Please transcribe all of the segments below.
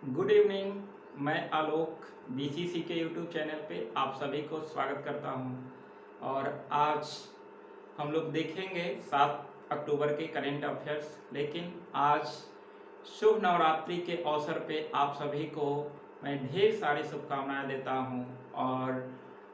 Good evening. मैं आलोक BCC के YouTube channel पे आप सभी को स्वागत करता हूं। और आज हम लोग देखेंगे 7 अक्टूबर के करेंट अफेयर्स। लेकिन आज शुभ नवरात्रि के अवसर पे आप सभी को मैं ढेर सारी शुभकामनाएं देता हूं। और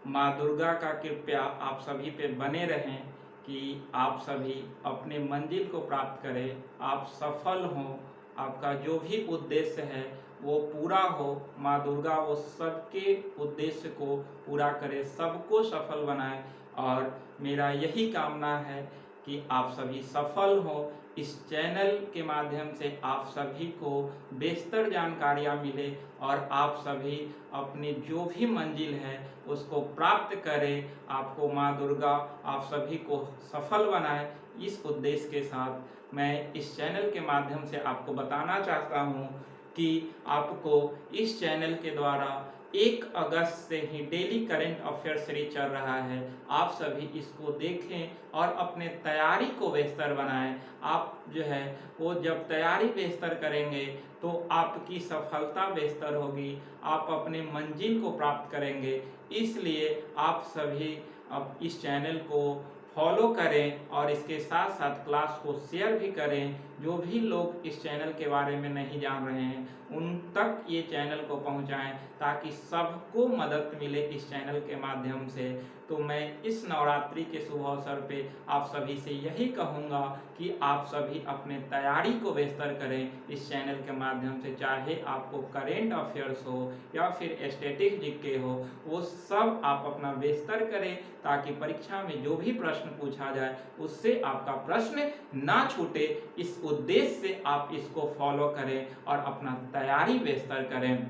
माँ दुर्गा का कृपया आप सभी पे बने रहें कि आप सभी अपने मंजिल को प्राप्त करें, आप सफल हों, आपका जो भी उद्देश्य है वो पूरा हो। माँ दुर्गा वो सबके उद्देश्य को पूरा करे, सबको सफल बनाए। और मेरा यही कामना है कि आप सभी सफल हो। इस चैनल के माध्यम से आप सभी को बेहतर जानकारियाँ मिले और आप सभी अपनी जो भी मंजिल है उसको प्राप्त करें। आपको माँ दुर्गा आप सभी को सफल बनाए। इस उद्देश्य के साथ मैं इस चैनल के माध्यम से आपको बताना चाहता हूँ कि आपको इस चैनल के द्वारा 1 अगस्त से ही डेली करेंट अफेयर सीरीज चल रहा है। आप सभी इसको देखें और अपने तैयारी को बेहतर बनाएं। आप जो है वो जब तैयारी बेहतर करेंगे तो आपकी सफलता बेहतर होगी, आप अपने मंजिल को प्राप्त करेंगे। इसलिए आप सभी अब इस चैनल को फॉलो करें और इसके साथ साथ क्लास को शेयर भी करें। जो भी लोग इस चैनल के बारे में नहीं जान रहे हैं उन तक ये चैनल को पहुंचाएं ताकि सबको मदद मिले इस चैनल के माध्यम से। तो मैं इस नवरात्रि के शुभ अवसर पे आप सभी से यही कहूँगा कि आप सभी अपने तैयारी को बेहतर करें इस चैनल के माध्यम से। चाहे आपको करेंट अफेयर्स हो या फिर स्टैटिक जीके हो, वो सब आप अपना बेहतर करें ताकि परीक्षा में जो भी प्रश्न पूछा जाए उससे आपका प्रश्न ना छूटे। इस उद्देश्य से आप इसको फॉलो करें और अपना तैयारी बेहतर करें।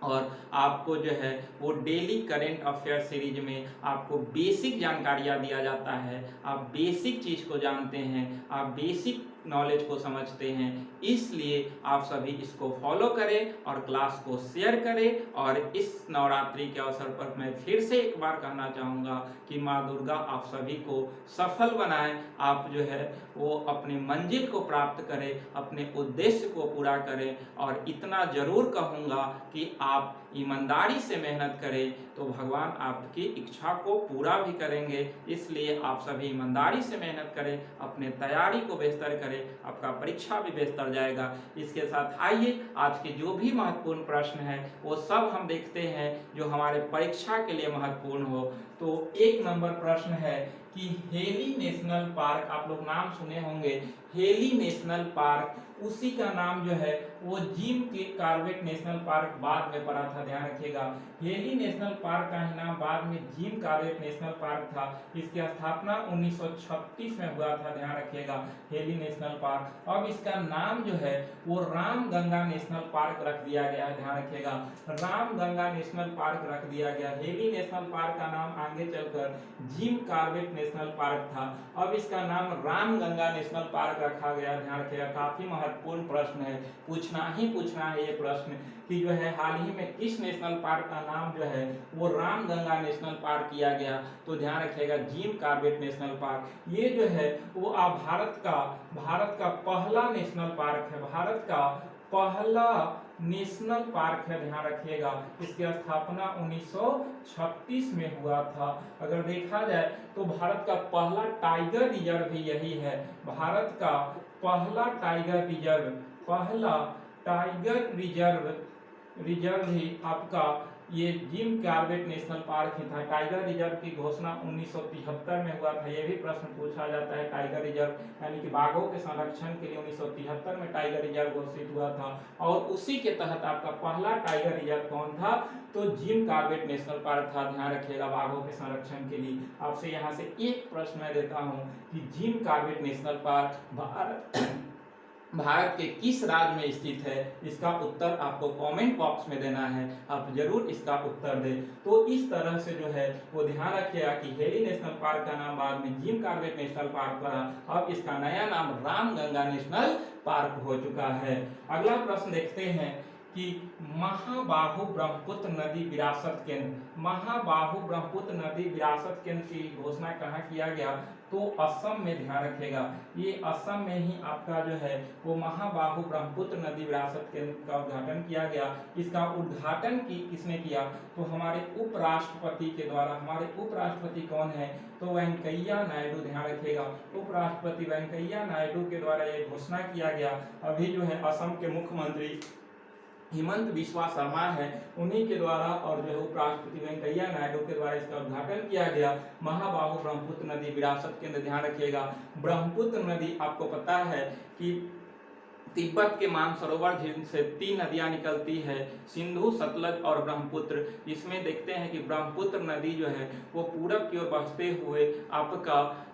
और आपको जो है वो डेली करेंट अफेयर सीरीज में आपको बेसिक जानकारियाँ दिया जाता है। आप बेसिक चीज़ को जानते हैं, आप बेसिक नॉलेज को समझते हैं। इसलिए आप सभी इसको फॉलो करें और क्लास को शेयर करें। और इस नवरात्रि के अवसर पर मैं फिर से एक बार कहना चाहूँगा कि माँ दुर्गा आप सभी को सफल बनाएं। आप जो है वो अपनी मंजिल को प्राप्त करें, अपने उद्देश्य को पूरा करें। और इतना ज़रूर कहूँगा कि आप ईमानदारी से मेहनत करें तो भगवान आपकी इच्छा को पूरा भी करेंगे। इसलिए आप सभी ईमानदारी से मेहनत करें, अपने तैयारी को बेहतर करें, आपका परीक्षा भी बेहतर जाएगा। इसके साथ आइए आज के जो भी महत्वपूर्ण प्रश्न है वो सब हम देखते हैं जो हमारे परीक्षा के लिए महत्वपूर्ण हो। तो 1 नंबर प्रश्न है कि हेली नेशनल पार्क, आप लोग नाम सुने होंगे, हेली नेशनल पार्क, उसी का नाम जो है वो जिम के कॉर्बेट नेशनल पार्क बाद में पड़ा था। ध्यान रखिएगा, हेली नेशनल पार्क का ही नाम बाद में जिम कॉर्बेट नेशनल पार्क था। इसकी स्थापना 1936 में हुआ था। ध्यान रखिएगा, हेली नेशनल पार्क। अब इसका नाम जो है वो रामगंगा नेशनल पार्क रख दिया गया है। ध्यान रखिएगा, रामगंगा नेशनल पार्क रख दिया गया। हेली नेशनल पार्क का नाम आगे चलकर जिम कॉर्बेट नेशनल पार्क था, अब इसका नाम रामगंगा नेशनल पार्क रखा गया। ध्यान रखिएगा, काफी महत्वपूर्ण प्रश्न है, पूछना है ये प्रश्न कि जो है हाल ही में किस नेशनल पार्क का नाम जो है वो रामगंगा नेशनल पार्क किया गया। तो ध्यान रखिएगा, जिम कॉर्बेट नेशनल पार्क। ये जो है वो भारत का पहला नेशनल पार्क है, भारत का पहला नेशनल पार्क है। ध्यान रखिएगा, इसकी स्थापना 1936 में हुआ था। अगर देखा जाए तो भारत का पहला टाइगर रिजर्व भी यही है। भारत का पहला टाइगर रिजर्व ही आपका ये जिम कॉर्बेट नेशनल पार्क ही था। टाइगर रिजर्व की घोषणा 1973 में हुआ था। ये भी प्रश्न पूछा जाता है, टाइगर रिजर्व यानी कि बाघों के संरक्षण के लिए 1973 में टाइगर रिजर्व घोषित हुआ था। और उसी के तहत आपका पहला टाइगर रिजर्व कौन था? तो जिम कॉर्बेट नेशनल पार्क था। ध्यान रखिएगा, बाघों के संरक्षण के लिए। आपसे यहाँ से एक प्रश्न मैं देता हूँ कि Jim Corbett national park Bharat के किस राज्य में स्थित है? इसका उत्तर आपको कमेंट बॉक्स में देना है, आप जरूर इसका उत्तर दें। तो इस तरह से जो है वो ध्यान रखिएगा कि हेली नेशनल पार्क का नाम बाद में जिम कॉर्बेट नेशनल पार्क पड़ा, अब इसका नया नाम रामगंगा नेशनल पार्क हो चुका है। अगला प्रश्न देखते हैं कि महाबाहु ब्रह्मपुत्र नदी विरासत केंद्र, महाबाहु ब्रह्मपुत्र नदी विरासत केंद्र की घोषणा कहाँ किया गया? तो असम में ध्यान रखिएगा, ये असम में ही आपका जो है वो महाबाहु ब्रह्मपुत्र नदी विरासत केंद्र का उद्घाटन किया गया। इसका उद्घाटन किसने किया? तो हमारे उपराष्ट्रपति के द्वारा। हमारे उपराष्ट्रपति कौन है? तो वेंकैया नायडू। ध्यान रखिएगा, उपराष्ट्रपति वेंकैया नायडू के द्वारा ये घोषणा किया गया। अभी जो है असम के मुख्यमंत्री हिमंत बिस्वा शर्मा है, उन्हीं के द्वारा और जो है उपराष्ट्रपति वेंकैया नायडू के द्वारा इसका उद्घाटन किया गया। महाबाहु ब्रह्मपुत्र नदी विरासत केंद्र। ध्यान रखिएगा, ब्रह्मपुत्र नदी आपको पता है कि तिब्बत के मानसरोवर झील से 3 नदियां निकलती है, सिंधु, सतलज और ब्रह्मपुत्र। इसमें देखते हैं कि ब्रह्मपुत्र नदी जो है वो पूरब की ओर बहते हुए आपका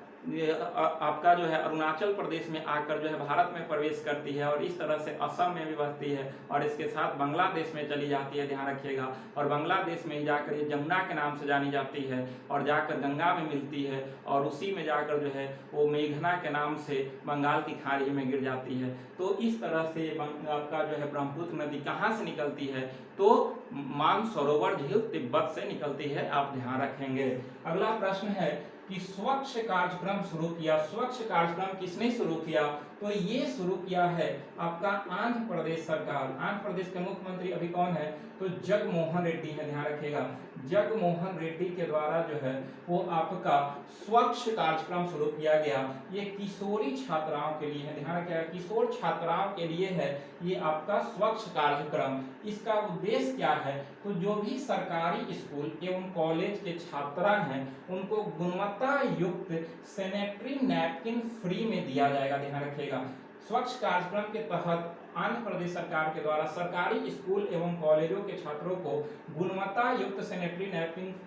जो है अरुणाचल प्रदेश में आकर जो है भारत में प्रवेश करती है और इस तरह से असम में भी बहती है और इसके साथ बांग्लादेश में चली जाती है। ध्यान रखिएगा, और बांग्लादेश में ही जाकर ये जमुना के नाम से जानी जाती है और जाकर गंगा में मिलती है और उसी में जाकर जो है वो मेघना के नाम से बंगाल की खाड़ी में गिर जाती है। तो इस तरह से आपका जो है ब्रह्मपुत्र नदी कहाँ से निकलती है? तो मानसरोवर झील तिब्बत से निकलती है, आप ध्यान रखेंगे। अगला प्रश्न है कि स्वच्छ कार्यक्रम शुरू किया। स्वच्छ कार्यक्रम किसने शुरू किया? तो ये शुरू किया है आपका आंध्र प्रदेश सरकार। आंध्र प्रदेश के मुख्यमंत्री अभी कौन है? तो जगमोहन रेड्डी है। ध्यान रखिएगा, जगमोहन रेड्डी के द्वारा जो है वो आपका स्वच्छ कार्यक्रम शुरू किया गया। ये किशोरी छात्राओं के लिए है। ध्यान रखिएगा, किशोर छात्राओं के लिए है ये आपका स्वच्छ कार्यक्रम। इसका उद्देश्य क्या है? तो जो भी सरकारी स्कूल एवं कॉलेज के छात्रा हैं उनको गुणवत्ता युक्त सैनिटरी नैपकिन फ्री में दिया जाएगा। ध्यान रखिएगा, स्वच्छ कार्यक्रम के तहत आंध्र प्रदेश सरकार के द्वारा सरकारी स्कूल एवं कॉलेजों के छात्रों को गुणवत्ता युक्त सैनिटरी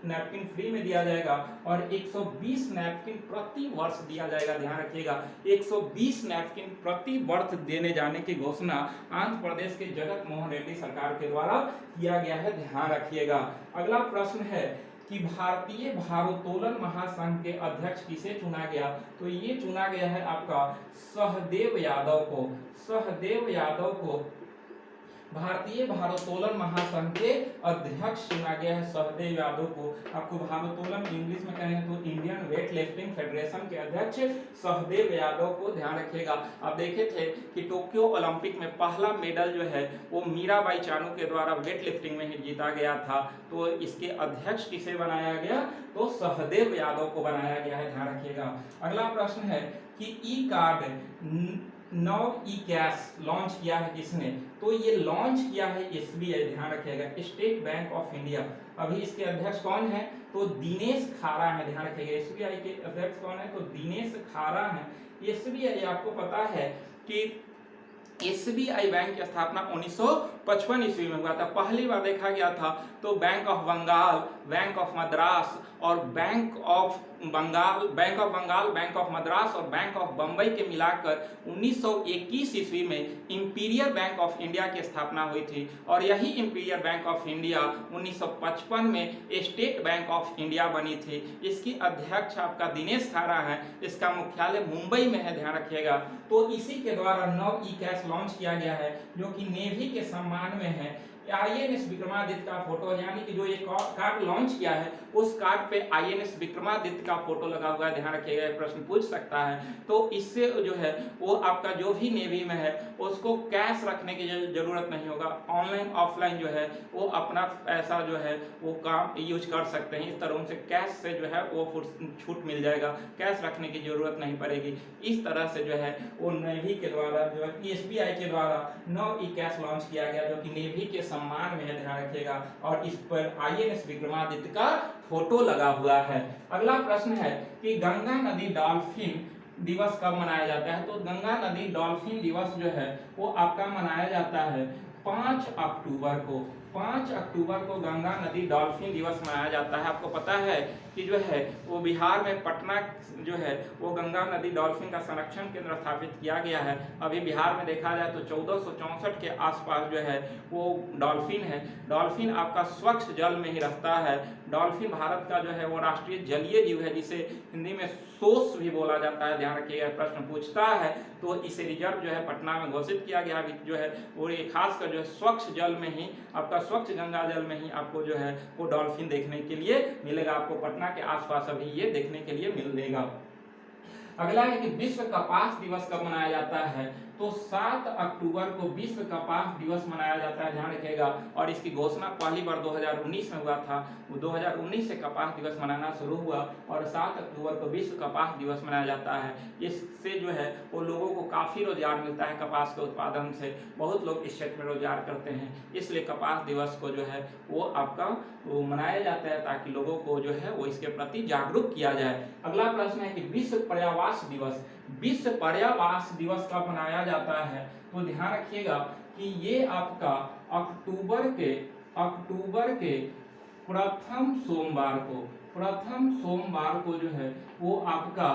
नैपकिन फ्री में दिया जाएगा और 120 नैपकिन प्रति वर्ष दिया जाएगा। ध्यान रखिएगा, 120 नैपकिन प्रति वर्ष देने जाने की घोषणा आंध्र प्रदेश के जगमोहन रेड्डी सरकार के द्वारा किया गया है। ध्यान रखिएगा। अगला प्रश्न है कि भारतीय भारोत्तोलन महासंघ के अध्यक्ष किसे चुना गया? तो ये चुना गया है आपका सहदेव यादव को। सहदेव यादव को भारतीय भारोत्तोलन महासंघ के अध्यक्ष चुना गया है, सहदेव यादव को। आपको भारोत्तोलन इंग्लिश में कहें तो इंडियन वेट लिफ्टिंग फेडरेशन के अध्यक्ष सहदेव यादव को। ध्यान रखिएगा, आप देखे थे कि टोक्यो ओलंपिक में पहला मेडल जो है वो मीराबाई चानू के द्वारा वेट लिफ्टिंग में ही जीता गया था। तो इसके अध्यक्ष किसे बनाया गया? तो सहदेव यादव को बनाया गया है। ध्यान रखिएगा। अगला प्रश्न है कि ई कार्ड नव ई कैश लॉन्च किया है किसने? तो ये लॉन्च किया है एसबीआई। ध्यान रखिएगा, स्टेट बैंक ऑफ इंडिया। अभी इसके अध्यक्ष कौन है? तो दिनेश खारा है। ध्यान रखिएगा, एसबीआई के अध्यक्ष कौन है? तो दिनेश खारा है। एसबीआई आपको पता है कि एसबीआई बैंक की स्थापना 1955 ईस्वी में हुआ था। पहली बार देखा गया था तो Bank of Bengal, Bank of Madras और Bank of Bengal, Bank of Madras और बैंक ऑफ बम्बई के मिलाकर 1921 ईस्वी में इंपीरियल बैंक ऑफ इंडिया की स्थापना हुई थी और यही इंपीरियल बैंक ऑफ इंडिया 1955 में स्टेट बैंक ऑफ इंडिया बनी थी। इसकी अध्यक्ष आपका दिनेश खारा है। इसका मुख्यालय मुंबई में है। ध्यान रखिएगा। तो इसी के द्वारा नव ई कैश लॉन्च किया गया है जो कि नेवी के सम्मान में है। आईएनएस विक्रमादित्य का फोटो, यानी कि जो ये कार्ड लॉन्च किया है उस कार्ड पे आईएनएस विक्रमादित्य का फोटो लगा हुआ है। ध्यान रखिएगा, प्रश्न पूछ सकता है। तो इससे जो है वो आपका जो भी नेवी में है उसको कैश रखने की जरूरत नहीं होगा। ऑनलाइन ऑफलाइन जो है वो अपना पैसा जो है वो काम यूज कर सकते हैं। इस तरह उनसे कैश से जो है वो छूट मिल जाएगा, कैश रखने की जरूरत नहीं पड़ेगी। इस तरह से जो है वो नेवी के द्वारा जो है एसबीआई के द्वारा नव ई कैश लॉन्च किया गया जो कि नेवी के सम्मान में है। ध्यान रखिएगा, और इस पर आईएनएस विक्रमादित्य का फोटो लगा हुआ है। अगला प्रश्न है कि गंगा नदी डॉल्फिन दिवस कब मनाया जाता है? तो गंगा नदी डॉल्फिन दिवस जो है वो आपका मनाया जाता है 5 अक्टूबर को। 5 अक्टूबर को गंगा नदी डॉल्फिन दिवस मनाया जाता है। आपको पता है कि जो है वो बिहार में पटना जो है वो गंगा नदी डॉल्फिन का संरक्षण केंद्र स्थापित किया गया है। अभी बिहार में देखा जाए तो 1464 के आसपास जो है वो डॉल्फिन है। डॉल्फिन आपका स्वच्छ जल में ही रहता है। डॉल्फिन भारत का जो है वो राष्ट्रीय जलीय जीव है जिसे हिंदी में सोस भी बोला जाता है। ध्यान रखिएगा, प्रश्न पूछता है तो इसे रिजर्व जो है पटना में घोषित किया गया जो है वो ये खासकर जो है स्वच्छ जल में ही आपका स्वच्छ गंगा जल में ही आपको जो है वो डॉल्फिन देखने के लिए मिलेगा। आपको पटना के आसपास अभी ये देखने के लिए मिलेगा। अगला है कि विश्व कपास दिवस कब मनाया जाता है, तो 7 अक्टूबर को विश्व कपास दिवस मनाया जाता है, ध्यान रखिएगा। और इसकी घोषणा पहली बार 2019 में हुआ था, 2019 से कपास दिवस मनाना शुरू हुआ और 7 अक्टूबर को विश्व कपास दिवस मनाया जाता है। इससे जो है वो लोगों को काफ़ी रोजगार मिलता है, कपास के उत्पादन से बहुत लोग इस क्षेत्र में रोजगार करते हैं, इसलिए कपास दिवस को जो है वो आपका वो मनाया जाता है ताकि लोगों को जो है वो इसके प्रति जागरूक किया जाए। अगला प्रश्न है कि विश्व पर्यावरण दिवस, विश्व पर्यावरण दिवस कब मनाया जाता है, तो ध्यान रखिएगा कि ये आपका अक्टूबर के प्रथम सोमवार को जो है वो आपका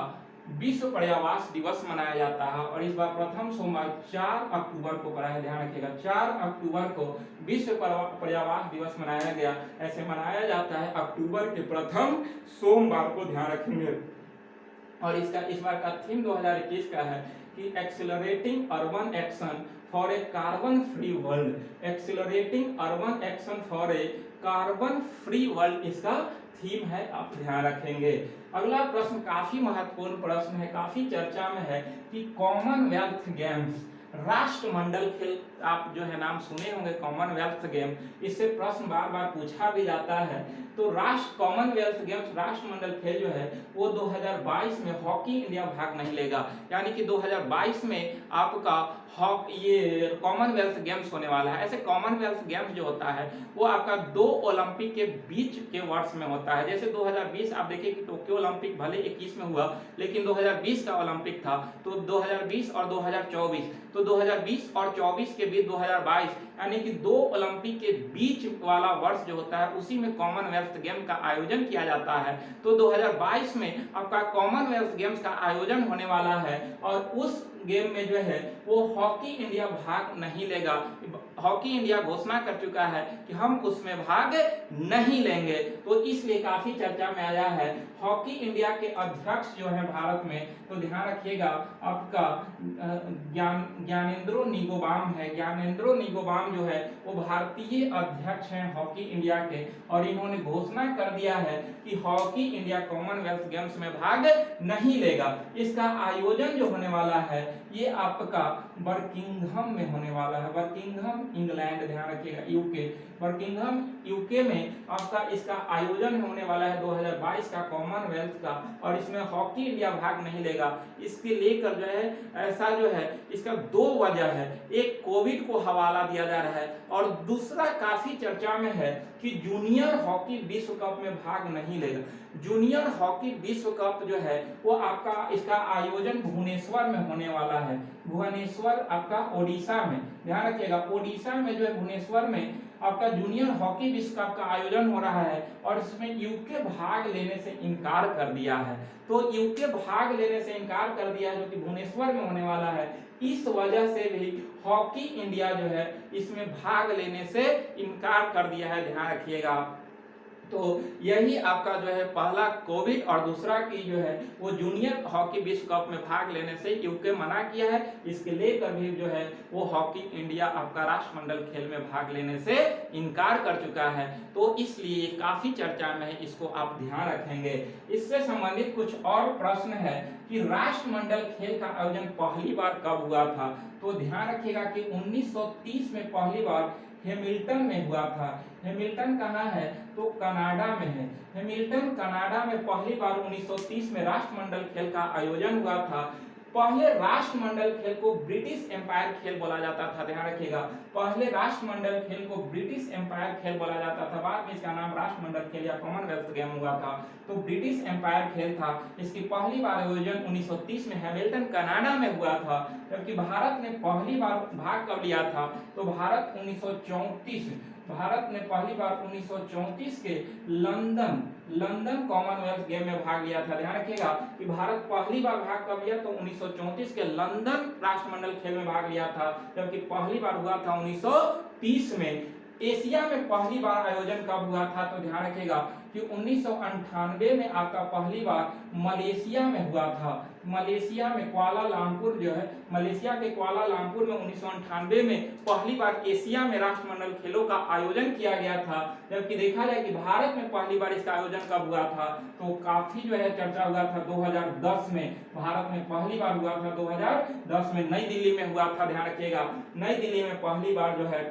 विश्व पर्यावरण दिवस मनाया जाता है। और इस बार प्रथम सोमवार 4 अक्टूबर को पड़ा है, ध्यान रखिएगा 4 अक्टूबर को विश्व पर्यावरण दिवस मनाया गया। ऐसे मनाया जाता है अक्टूबर के प्रथम सोमवार को, ध्यान रखेंगे। और इसका इस बार का थीम 2021 का है कि accelerating urban action for a carbon free world, accelerating urban action for a carbon free world इसका थीम है, आप ध्यान रखेंगे। अगला प्रश्न काफी महत्वपूर्ण प्रश्न है, काफी चर्चा में है कि कॉमनवेल्थ गेम्स, राष्ट्रमंडल खेल, आप जो है नाम सुने होंगे कॉमनवेल्थ गेम, इससे प्रश्न बार बार पूछा भी जाता है। तो कॉमनवेल्थ गेम्स राष्ट्रमंडल खेल जो है वो 2022 में हॉकी इंडिया भाग नहीं लेगा, यानी कि 2022 में आपका ये कॉमनवेल्थ गेम्स होने वाला है। ऐसे कॉमनवेल्थ गेम्स जो होता है वो आपका 2 ओलंपिक के बीच के वर्ष में होता है। जैसे 2020 आप देखिए कि टोक्यो ओलंपिक भले 21 में हुआ लेकिन 2020 का ओलंपिक था, तो 2020 और 2024, तो 2020 और 24 के बीच 2022, यानी कि 2 ओलंपिक के बीच वाला वर्ष जो होता है उसी में कॉमनवेल्थ गेम का आयोजन किया जाता है। तो 2022 में आपका कॉमनवेल्थ गेम्स का आयोजन होने वाला है और उस गेम में जो है वो हॉकी इंडिया भाग नहीं लेगा। हॉकी इंडिया घोषणा कर चुका है कि हम उसमें भाग नहीं लेंगे, तो इसलिए काफी चर्चा में आया है। हॉकी इंडिया के अध्यक्ष जो है भारत में, तो ध्यान रखिएगा आपका ज्ञानेंद्रो निगोबाम है। ज्ञानेंद्रो निगोबाम जो है वो भारतीय अध्यक्ष हैं हॉकी इंडिया के, और इन्होंने घोषणा कर दिया है कि हॉकी इंडिया कॉमनवेल्थ गेम्स में भाग नहीं लेगा। इसका आयोजन जो होने वाला है ये आपका बर्किंघम में होने वाला है, बर्किंघम इंग्लैंड, ध्यान रखिएगा यूके, बर्किंघम यूके में आपका इसका आयोजन होने वाला है 2022 का कॉमनवेल्थ का, और इसमें हॉकी इंडिया भाग नहीं लेगा। इसके लेकर जो है ऐसा जो है इसका 2 वजह है, एक कोविड को हवाला दिया जा रहा है और दूसरा काफी चर्चा में है कि जूनियर हॉकी विश्व कप में भाग नहीं लेगा। जूनियर हॉकी विश्व कप जो है वो आपका इसका आयोजन भुवनेश्वर में होने वाला है, भुवनेश्वर आपका ओडिशा में, ध्यान रखिएगा ओडिशा में जो है भुवनेश्वर में आपका जूनियर हॉकी विश्व कप का आयोजन हो रहा है और इसमें यूके भाग लेने से इनकार कर दिया है। तो यूके भाग लेने से इनकार कर दिया है जो कि भुवनेश्वर में होने वाला है, इस वजह से भी हॉकी इंडिया जो है इसमें भाग लेने से इनकार कर दिया है, ध्यान रखिएगा। तो यही आपका जो है पहला कोविड और दूसरा की जो है वो जूनियर हॉकी विश्व कप में भाग लेने से यूके मना किया है। इसके लेकर भी जो है वो हॉकी इंडिया आपका राष्ट्रमंडल खेल में भाग लेने से इनकार कर चुका है, तो इसलिए काफी चर्चा में है, इसको आप ध्यान रखेंगे। इससे संबंधित कुछ और प्रश्न है कि राष्ट्रमंडल खेल का आयोजन पहली बार कब हुआ था, तो ध्यान रखिएगा कि 1930 में पहली बार हैमिल्टन में हुआ था। हैमिल्टन कहाँ है, तो कनाडा में है। हैमिल्टन कनाडा में पहली बार 1930 में राष्ट्रमंडल खेल का आयोजन हुआ था। पहले राष्ट्रमंडल खेल को ब्रिटिश एम्पायर खेल बोला जाता था, ध्यान रखिएगा पहले राष्ट्रमंडल खेल को ब्रिटिश एम्पायर खेल बोला जाता था, बाद में इसका नाम राष्ट्रमंडल खेल या कॉमनवेल्थ गेम हुआ था। तो ब्रिटिश एम्पायर खेल था, इसकी पहली बार आयोजन 1930 में हैमिल्टन कनाडा में हुआ था। जबकि भारत ने पहली बार भाग कब लिया था, तो भारत 1934 भारत ने पहली बार 1934 के लंदन कॉमनवेल्थ गेम में भाग लिया था। ध्यान रखिएगा कि भारत पहली बार भाग कब लिया, तो 1934 के लंदन राष्ट्रमंडल खेल में भाग लिया था, जबकि पहली बार हुआ था 1930 में। एशिया में पहली बार आयोजन कब हुआ था, तो ध्यान रखिएगा कि 1998 में आपका पहली बार मलेशिया में हुआ था। मलेशिया में कुआलालंपुर जो है, मलेशिया के कुआलालंपुर में 1998 में पहली बार एशिया में राष्ट्रमंडल खेलों का आयोजन किया गया था। जबकि देखा जाए कि भारत में पहली बार इसका आयोजन कब हुआ था, तो काफी जो है चर्चा हुआ था 2010 में। भारत में पहली बार हुआ था 2010 में, नई दिल्ली में हुआ था। ध्यान रखिएगा, नई दिल्ली में पहली बार जो है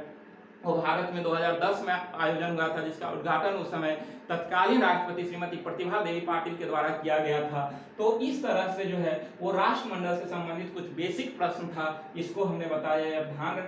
वो भारत में 2010 में आयोजन हुआ था, जिसका उद्घाटन उस समय तत्कालीन राष्ट्रपति श्रीमती प्रतिभा देवी पाटिल के द्वारा किया गया था। तो इस तरह से जो है वो राष्ट्रमंडल से संबंधित कुछ बेसिक प्रश्न था, इसको हमने बताया।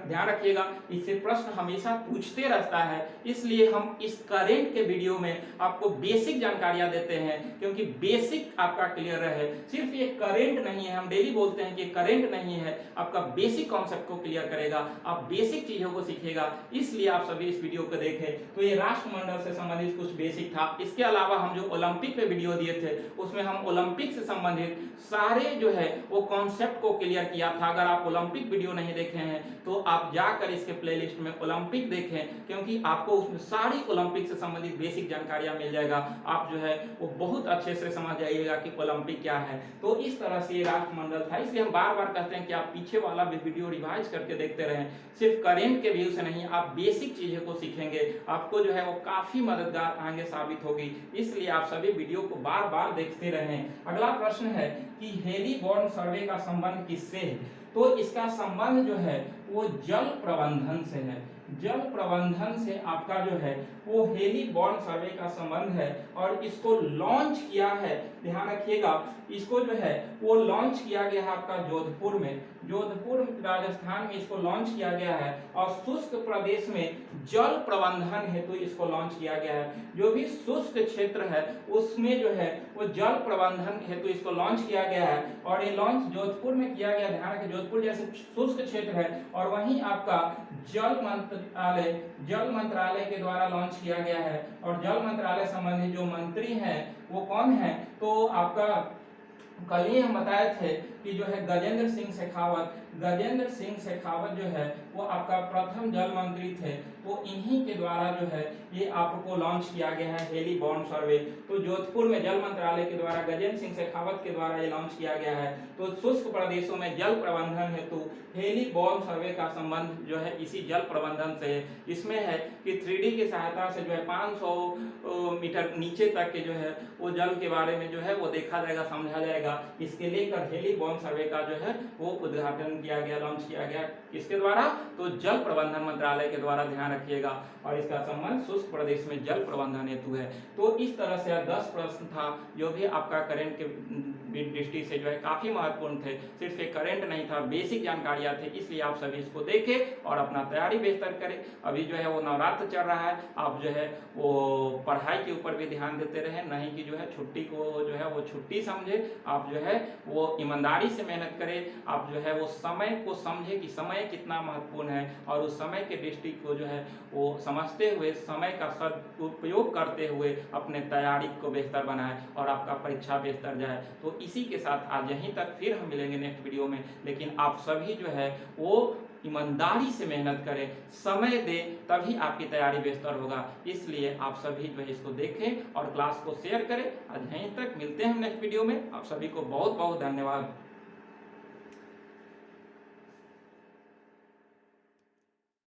ध्यान रखिएगा, इससे प्रश्न हमेशा पूछते रहता है, इसलिए हम इस करेंट के वीडियो में आपको बेसिक जानकारियां देते हैं, क्योंकि बेसिक आपका क्लियर रहे। सिर्फ ये करेंट नहीं है, हम डेली बोलते हैं कि करेंट नहीं है, आपका बेसिक कॉन्सेप्ट को क्लियर करेगा, आप बेसिक चीजों को सीखेगा, इसलिए आप सभी इस वीडियो को देखें। तो ये राष्ट्रमंडल से संबंधित कुछ बेसिक था। इसके अलावा हम जो ओलंपिक पे वीडियो दिए थे उसमें हम ओलंपिक से संबंधित सारे जो है वो कॉन्सेप्ट को क्लियर किया था। अगर आप ओलंपिक वीडियो नहीं देखे हैं तो आप जाकर इसके प्लेलिस्ट में ओलंपिक देखें, क्योंकि आपको उसमें सारी ओलंपिक से संबंधित बेसिक जानकारियां मिल जाएगा। आप जो है वो बहुत अच्छे से समझ जाइएगा कि ओलंपिक क्या है। तो इस तरह से ये राष्ट्रमंडल था, इसलिए हम बार बार कहते हैं कि आप पीछे वाला भी वीडियो रिवाइज करके देखते रहें। सिर्फ करेंट के व्यू से नहीं, आप बेसिक चीजें को सीखेंगे, आपको जो है वो काफी मददगार आगे साबित होगी। इसलिए आप सभी वीडियो को बार बार देखते रहें। अगला प्रश्न है कि हेली-बॉर्न सर्वे का संबंध किससे है? तो इसका संबंध जो है वो जल प्रबंधन से है। जल प्रबंधन से आपका जो है वो हेली-बॉर्न सर्वे का संबंध है, और इसको लॉन्च किया है, ध्यान रखिएगा, इसको जो है वो लॉन्च किया गया है आपका जोधपुर में, जोधपुर राजस्थान में इसको लॉन्च किया गया है। और शुष्क प्रदेश में जल प्रबंधन हेतु इसको लॉन्च किया गया है। जो भी शुष्क क्षेत्र है उसमें जो है वो जल प्रबंधन हेतु इसको लॉन्च किया गया है, और ये लॉन्च जोधपुर में किया गया। ध्यान रखिए, जोधपुर जैसे शुष्क क्षेत्र है, और वहीं आपका जल मंत्रालय के द्वारा लॉन्च किया गया है। और जल मंत्रालय संबंधी जो मंत्री हैं वो कौन है, तो आपका कल ही हम बताए थे कि जो है गजेंद्र सिंह शेखावत, गजेंद्र सिंह शेखावत जो है वो आपका प्रथम जल मंत्री थे। तो इन्हीं के द्वारा जो है ये आपको लॉन्च किया गया है हेली-बॉर्न सर्वे। तो जोधपुर में जल मंत्रालय के द्वारा गजेंद्र सिंह शेखावत के द्वारा ये लॉन्च किया गया है। तो शुष्क प्रदेशों में जल प्रबंधन हेतु हेली-बॉर्न सर्वे का संबंध जो है इसी जल प्रबंधन से है। इसमें है कि 3D की सहायता से जो है 500 मीटर नीचे तक के जो है वो जल के बारे में जो है वो देखा जाएगा, समझा जाएगा। इसके लेकर हेली-बॉर्न सर्वे का जो है वो उद्घाटन किया गया, लॉन्च किया गया। किसके द्वारा? तो जल प्रबंधन मंत्रालय के द्वारा, ध्यान रखिएगा। और इसका संबंध शुष्क प्रदेश में जल प्रबंधन हेतु है। तो इस तरह से 10 प्रश्न था जो भी आपका करंट के दृष्टि से जो है काफी महत्वपूर्ण थे। सिर्फ एक करंट नहीं था, बेसिक जानकारियां थे, इसलिए आप सभी इसको देखें और अपना तैयारी बेहतर करें। अभी जो है वो नवरात्र चल रहा है, आप जो है वो पढ़ाई के ऊपर भी ध्यान देते रहे, नहीं कि जो है छुट्टी को जो है वो छुट्टी समझे। आप जो है वो ईमानदारी से मेहनत करें, आप जो है वो समय को समझे कि समय कितना महत्वपूर्ण है, और उस समय के दृष्टि को जो है वो समझते हुए समय का सदुपयोग करते हुए अपने तैयारी को बेहतर बनाएं और आपका परीक्षा बेहतर जाए। तो इसी के साथ आज यहीं तक, फिर हम मिलेंगे नेक्स्ट वीडियो में। लेकिन आप सभी जो है वो ईमानदारी से मेहनत करें, समय दें, तभी आपकी तैयारी बेहतर होगा। इसलिए आप सभी जो है इसको देखें और क्लास को शेयर करें। आज यहीं तक, मिलते हैं हम नेक्स्ट वीडियो में। आप सभी को बहुत बहुत धन्यवाद।